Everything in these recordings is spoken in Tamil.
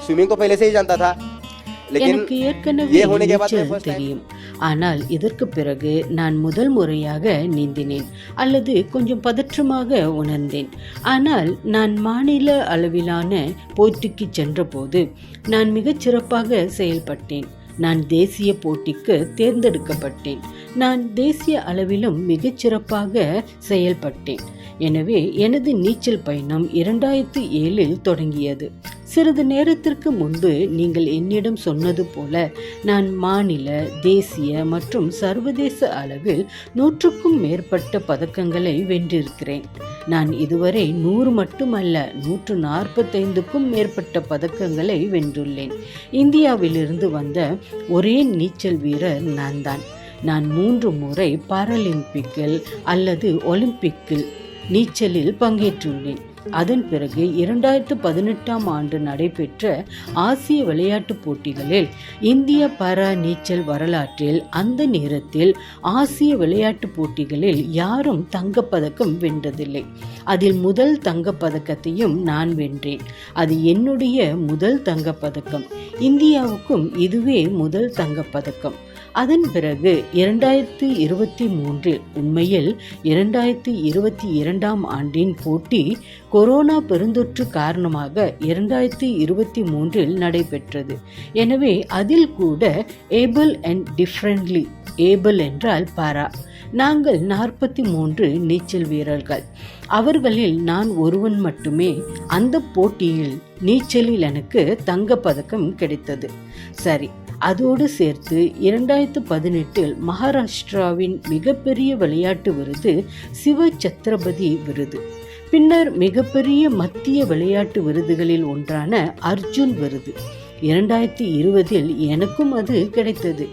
स्विमिंग तो पहले से ही जानता था, लेकिन எனக்கு ஏற்கனவே ये होने के बाद में நீச்சல் फर्स्ट टाइम தெரியும். ஆனால் இதற்கு பிறகு நான் முதல் முறையாக நீந்தினேன், அல்லது கொஞ்சம் பதற்றமாக உணர்ந்தேன். ஆனால் நான் மாநில அளவிலான போட்டிக்கு சென்றபோது நான் மிகச் சிறப்பாக செயல்பட்டேன். நான் தேசிய போட்டிக்கு தேர்ந்தெடுக்கப்பட்டேன். நான் தேசிய அளவிலும் மிகச் சிறப்பாக செயல்பட்டேன். எனவே எனது நீச்சல் பயணம் 2007 தொடங்கியது. சிறிது நேரத்திற்கு முன்பு நீங்கள் என்னிடம் சொன்னது போல நான் மாநில, தேசிய மற்றும் சர்வதேச அளவில் 100க்கும் மேற்பட்ட பதக்கங்களை வென்றிருக்கிறேன். நான் இதுவரை 100 மட்டுமல்ல 145க்கும் மேற்பட்ட பதக்கங்களை வென்றுள்ளேன். இந்தியாவிலிருந்து வந்த ஒரே நீச்சல் வீரர் நான்தான். நான் 3 முறை பாராலிம்பிக்கில் அல்லது ஒலிம்பிக்கில் நீச்சலில் பங்கேற்றுள்ளேன். அதன் பிறகு 2018ஆம் ஆண்டு நடைபெற்ற ஆசிய விளையாட்டுப் போட்டிகளில் இந்திய பாரா நீச்சல் வரலாற்றில் அந்த நேரத்தில் ஆசிய விளையாட்டுப் போட்டிகளில் யாரும் தங்கப்பதக்கம் வென்றதில்லை. அதில் முதல் தங்கப்பதக்கத்தையும் நான் வென்றேன். அது என்னுடைய முதல் தங்கப்பதக்கம். இந்தியாவுக்கும் இதுவே முதல் தங்கப்பதக்கம். அதன் பிறகு 2023 உண்மையில் 2022ஆம் ஆண்டின் போட்டி கொரோனா பெருந்தொற்று காரணமாக 2023 நடைபெற்றது. எனவே அதில் கூட ஏபிள் அண்ட் டிஃப்ரெண்ட்லி, ஏபிள் என்றால் பாரா, நாங்கள் 43 நீச்சல் வீரர்கள். அவர்களில் நான் ஒருவன் மட்டுமே அந்த போட்டியில் நீச்சலில் எனக்கு தங்கப்பதக்கம் கிடைத்தது. சரி, அதோடு சேர்த்து 2018 மகாராஷ்டிராவின் மிகப்பெரிய விளையாட்டு விருது சிவ சத்ரபதி விருது, பின்னர் மிகப்பெரிய மத்திய விளையாட்டு விருதுகளில் ஒன்றான அர்ஜுன் விருது 2020 எனக்கும் அது கிடைத்தது.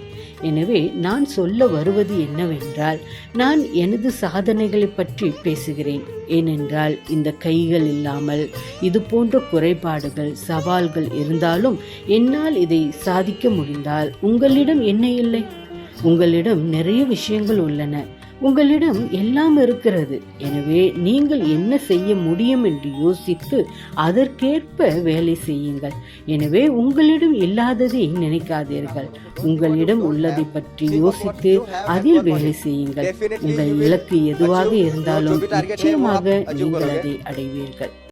எனவே நான் சொல்ல வருவது என்னவென்றால், நான் எனது சாதனைகளை பற்றி பேசுகிறேன். ஏனென்றால் இந்த கைகள் இல்லாமல் இது போன்ற குறைபாடுகள், சவால்கள் இருந்தாலும் என்னால் இதை சாதிக்க முடிந்தால் உங்களிடம் என்ன இல்லை? உங்களிடம் நிறைய விஷயங்கள் உள்ளன. உங்களிடம் எல்லாம் இருக்கிறது. எனவே நீங்கள் என்ன செய்ய முடியும் என்று யோசித்து அதற்கேற்ப வேலை செய்யுங்கள். எனவே உங்களிடம் இல்லாததை நினைக்காதீர்கள். உங்களிடம் உள்ளதை பற்றி யோசித்து அதில் வேலை செய்யுங்கள். உங்கள் இலக்கு எதுவாக இருந்தாலும் நிச்சயமாக நீங்கள் அதை அடைவீர்கள்.